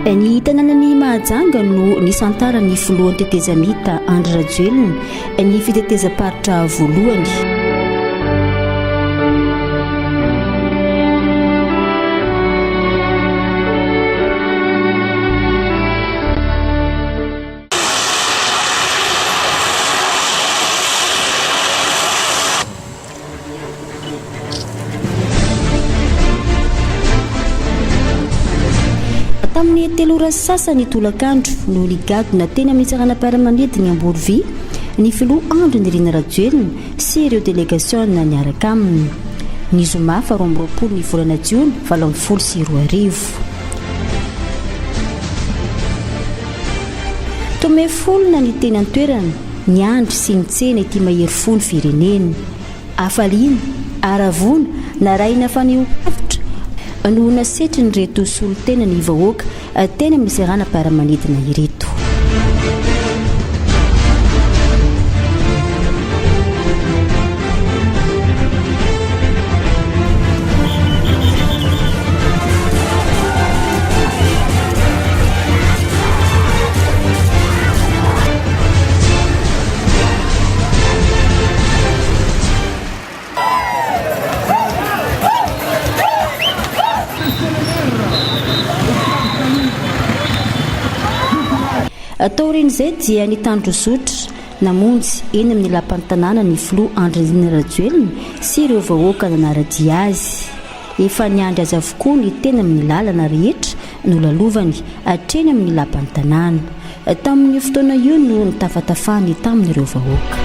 Ny tanànany Mahajanga no nisantarany filohan'ny tetezamita Andry Rajoelina ny fitetezam-paritra voalohany. Tamin'ny telora sasany tolakandro no nigadona teny amin'ny tsaranam-piaramanidina Amborovia ny filoha Andry Nirina Rajoelina sy ireo delegaciona niaraka aminy. Ny zoma 20 ny volana Jiona 2020. Tome folona ny teny an-toerana ny andry sy ny tsena ity mahery fony firenena. Afaliana, aravona, narahina fanehoan-kevitra no nasetry ny reto solon-tena ny vahoaka teny amin'ny tsaranam-piaramanidina ireto. Taorin'izay dia nitandro zotra namonjy eny amin'ny lapan'ny tanàna ny filoha Andry Nirina Rajoelina sy ireo vahoaka nanaradia azy. Efa niandry azy avokoa ny teny amin'ny lalana rehetra nolalovany hatreny amin'ny lapan'ny tanàna. Tamin'ny fotoana io no nitafatafahany tamin'ireo vahoaka.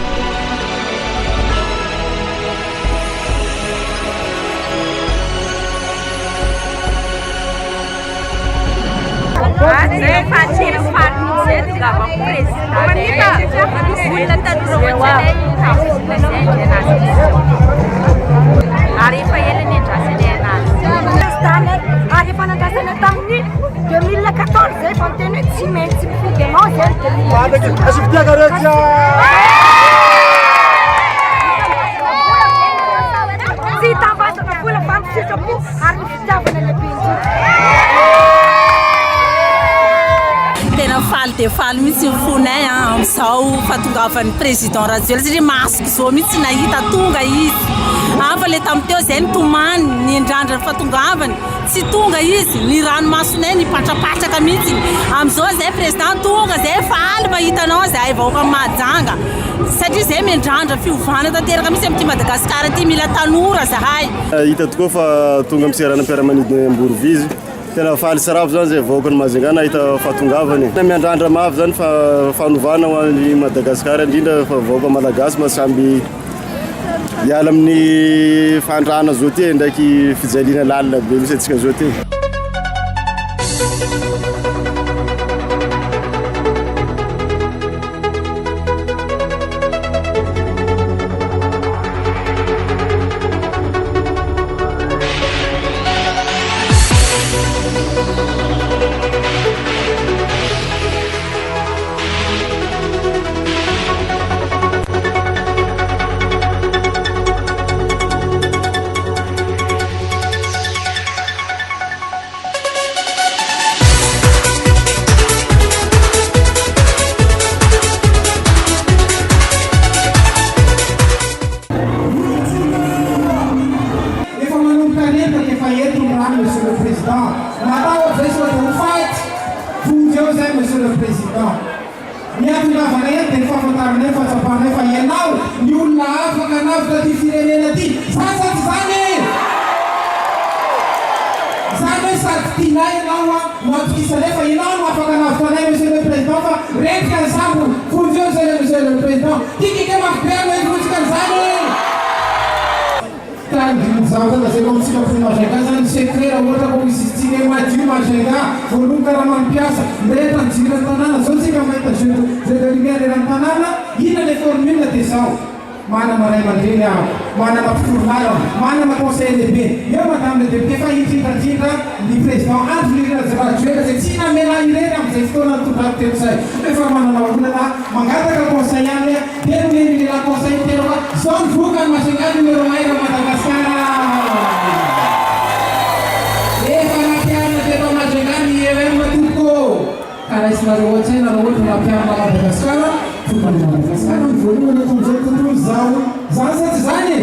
Dia faly mitsy mifonay amin'izao fahatongavan'ny président Rajoelina satria masoko izao mitsy nahita tonga izy. Fa le tamin'ny teo izay nitomany ny indrandra fahatongavany tsy tonga izy, ny ranomasonay nipatrapatraka mitsy. Amin'izao izay président tonga izay faly mahita anao izay vahoaka Mahajanga satria izay mindrandra fiovana tanteraka mitsy amin'ity Madagasikara ity mila tanora zahay. Hita tokoa fa tonga amin'ny tsaranam-piaramanidina Amborovia izy. Tena faly sarafo zany izay vahoaka ny Mahajanga nahita fahatongavany. Miandrandra mafy zany fa fanovana ho an'ny Madagasikara indrindra fa vahoaka malagasy mahasamby hiala amin'ny fandrahana zao ty ndraiky fijaliana lalina be misy antsika zao ty. Mana maray mandreny mana mampiforolalana mana maconseil lehibe eo madame le député fa hitrindradrindra ny président Andry Nirina Rajoelina zay tsy namela ireny amin'izay fotoana nytondrako telo zay efa manana olana mangataka conseil ihany dia nomenila conseil telo fa zao ny voka ny Mahajanga numéro 1 Madagasikara efa nampiarina telo Mahajanga ny ERM tompoko masonareo an-tsaina raha ohatra mampiarina Madagasikara fomban'ny Madagasikara ny voalohany eto amin'izao tontolo izao zany sa tsy zany e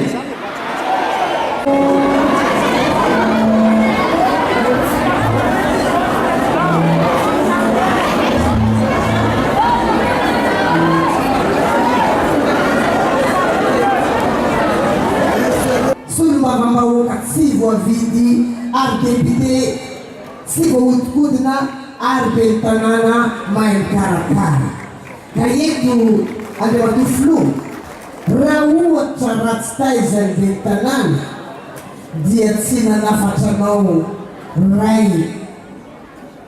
Solombavambahoaka tsy voavidy ary député tsy voahodikodina ary be ny tanàna mahay mikarakara ka eto Andriamatoa raha ohatra ratsy taizany be ny tanàna dia tsy nanafatra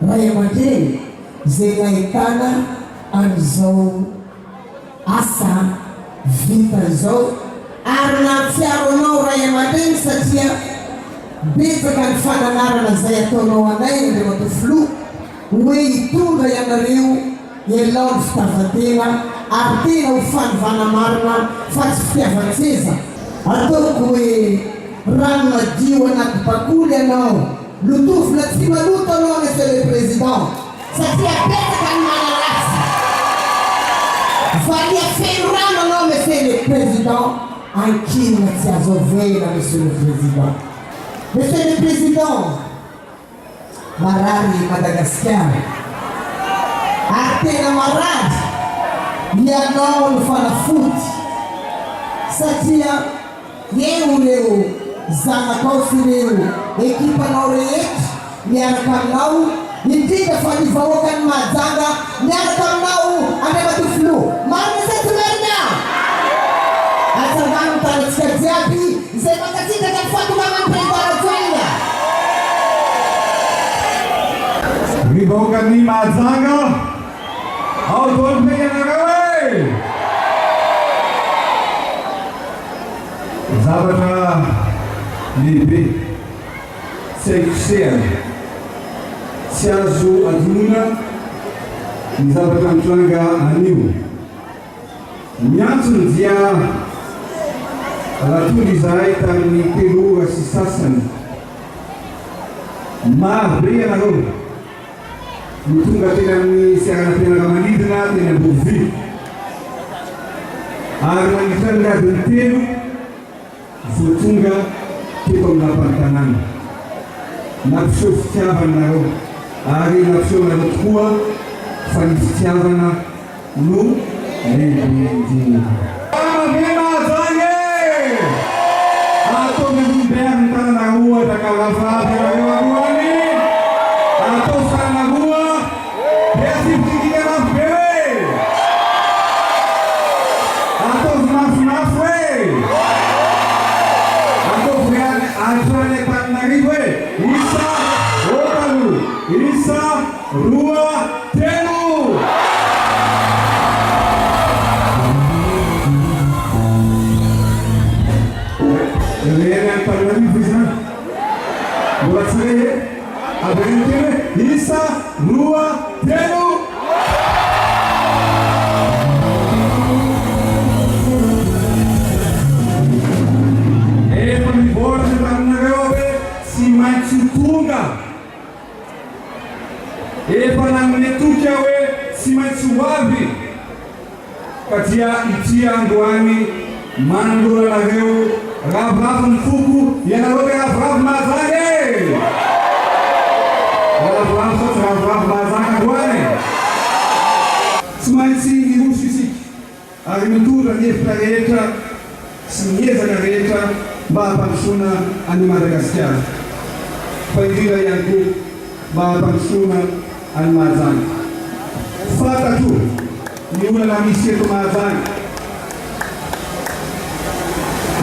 ray aman-dreny zay nahitana an'izao asa vita zao ary nampiaro anao ray aman-dreny satria betsaka ny fananarana zay ataonao anay Andriamatoa hoe hitondra ianareo elao ny fitavatena ary tena ho fanovana marina fa tsy fitiavan-tseza ataoko hoe rano madio anaty bakoly ianao lotofona tsy maloto anao monsieur le président satria betsaka ny manaratsy valia feno rano anao monsieur le président ankinina tsy azo vela monsieur le président. Monsieur le président marary Madagasikara ary tena marary ianao ny fanafoty satria eo reo zanakao sy reo ekipanao rehetra miaraka aminao indrindra fa ny vahoakany Mahajanga miaraka aminao Andriamatoa marina setsimerina atsangano tanatsika jiaby izay makatsindaka ny fahatonganan'ny président Rajoelina ny vahoakany Mahajanga ao doan'ny ianareo zavatra lehibe tsy haikosehana tsy azo adonona ny zavatra mitranga anio miantsony dia rahatony izahay tamin'ny telo sy sasany maro be ianareo ny tonga teny amin'ny fiaranam-pianaramanidina teny Ambovia ary manitra ny adiny telo vo tonga teto amin'ny lapan'ny tanàna nampiseho fitiavana nareo ary nampiseho nareo tokoa fa ny fitiavana no lehibe indrindra. Mahajanga atao menomberny tanàna ohatra ka lafavy nareo aroany atao sanarua dia sifidika nafo be atao nafo Antoine Pagnarivo isa Otalu isa Rua Tenu Leonel Pagnarivo buat saya ada yang isa Rua Tenu efa naminetoka hoe tsy maintsy ho avy ka dia ity androany manandoranareo ravoravo ny foko ianareo hoe ravoravo Mahajanga ravoravo satsy ravoravo Mahajanga androany tsy maintsy niroso isika ary mitondra ny hevitra rehetra sy ny ezana rehetra mba hampandrosoana any Madagasikara fa indrindra ihany koa mba hampandrosoana any Mahajanga fantatro ny olana misy eto Mahajanga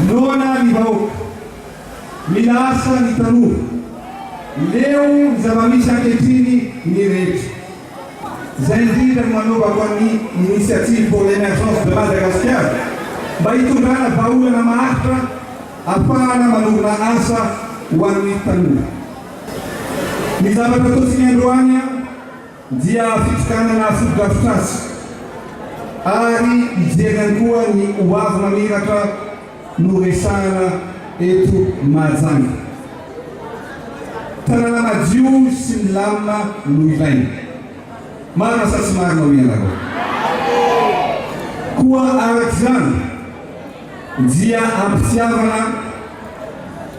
noana ny vahoaka mila asa ny tanora leo ny zava-misy ankehitriny ny rehetra zay indrindra no manaovako amin'ny initiative pour l'émergence de Madagascar mba hitondrana vahaolana maharitra ahafahana manorina asa ho an'ny tanora. Ny zavatra ataontsika androany dia fitokanana foto-drafitr'asa ary ijerany koa ny hoavy mamiratra no resahana eto Mahajanga. Tanàna madio sy milamina no ilaina marina sa tsy marina mianareo koa arak'izany dia ampitiavana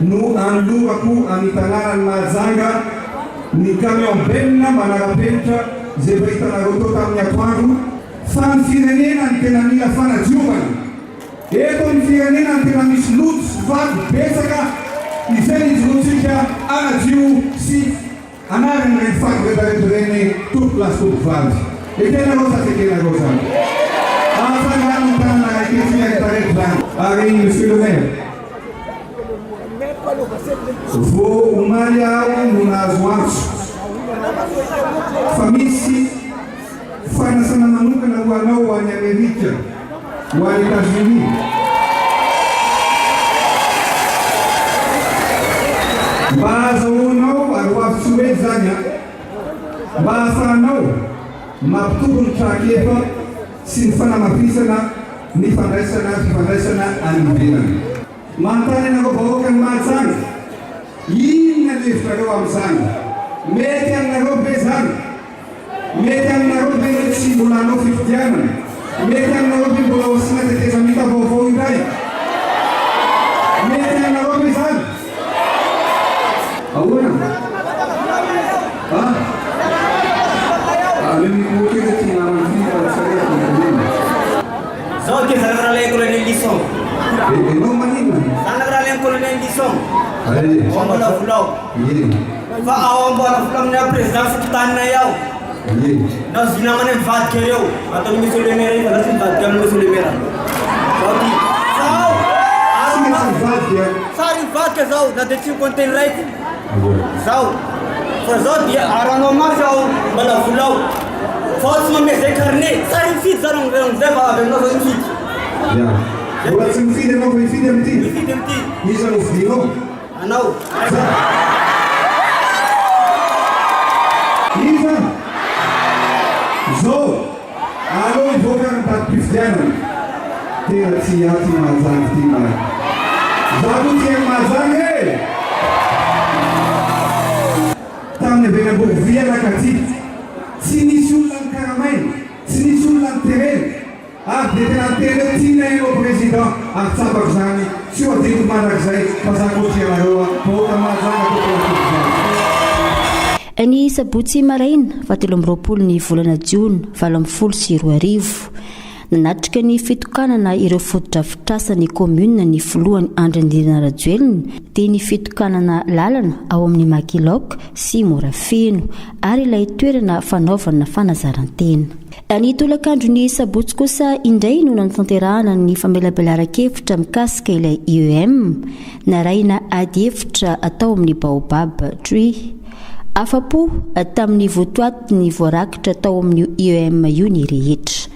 no anolorako amin'ny tanànany Mahajanga ny camion benina manara-penitra zay efa hitanareo tao tamin'ny atoandro fa ny firenena ny tena mila fanadiovana. Eto ny firenena ny tena misy loto sy vaky betsaka izay nijorontsika anadio sy anarany reny faky reny tompolasy tompovavy. Ekenareo sa tekenareo zany. Afangano ny tanàna raiky etsika hitareto zany. Ary monsieur le maire, vao omaly aho no nahazo antso fa misy fanasana manokana ho anao ho any Amerika, ho any États-Unis. Mba azahoanao ary ho avy tsy hoe zany mba ahafahanao mampitombo ny trakefa sy ny fanamafisana ny fifandraisana any ivelany. Manontany anareo vahoaka ny Mahajanga, inona ny hevitrareo amin'izany? Mety aminareo be zany? Mety aminareo be ny tsy mbola hanao fifidianana? Mety aminareo be mbola ho asina tetezamita vaovao iray? Mety aminareo be zany? Ahoana? Alemi mokely tsy namanfika tsareka Zao dia zanak'irahalahy colonel Lisson. Enao manina? Zanak'irahalahy colonel Lisson. Mbola volao. Fa ao mbola vola amin'ny présidence fokotaninay ao. Nazo namana mivadika eo. Ataony monsieur le maire fa lasa mivadika amin'ny monsieur le maire. Zao ty. Zao! Sary mivadika zao, na dia tsy mikonteny raiky. Zao. Fa zao dia aranao maro zao mbola volao. Fa tsy mamezay carnet, sary mifidy zany amin'izay fa avy aminao zao mifidy. Mbola tsy mifidy anao fa mifidy amin'ity? Mifidy amin'ity. Iza no vidinao? Anao. Iza? Zao, aleo hivoaka ny tatim-pifidianana. Tena tsy aty Mahajanga ty ma. Zaho ty amin'ny Mahajanga e! Tamin'ny Benaborovia nakaty, tsy nisy olona ny karamaina, tsy nisy olona ny terena. Ary dia tena tena tiana ianao président ary tsapako zany tsy ho adiko manak'izay fa za koty anareo vahoaka Mahajanga totona. Ny sabotsy maraina 27 ny volana Jiona 2024 nanatrika ny fitokanana ireo fotodrafitrasany commune ny filohany Andrindirina Rajoelina dia ny fitokanana lalana ao amin'ny Makiloka sy Morafeno ary ilay toerana fanaovana fanazarantena. Ny tolakandro ny sabotsy kosa indray no natanterahana ny famelabelaran-kevitra mikasika ilay IEM naraina ady hevitra atao amin'ny Baobab Tree. Afapo tamin'ny votoaty ny voarakitra tao amin'ny IEM io ny rehetra.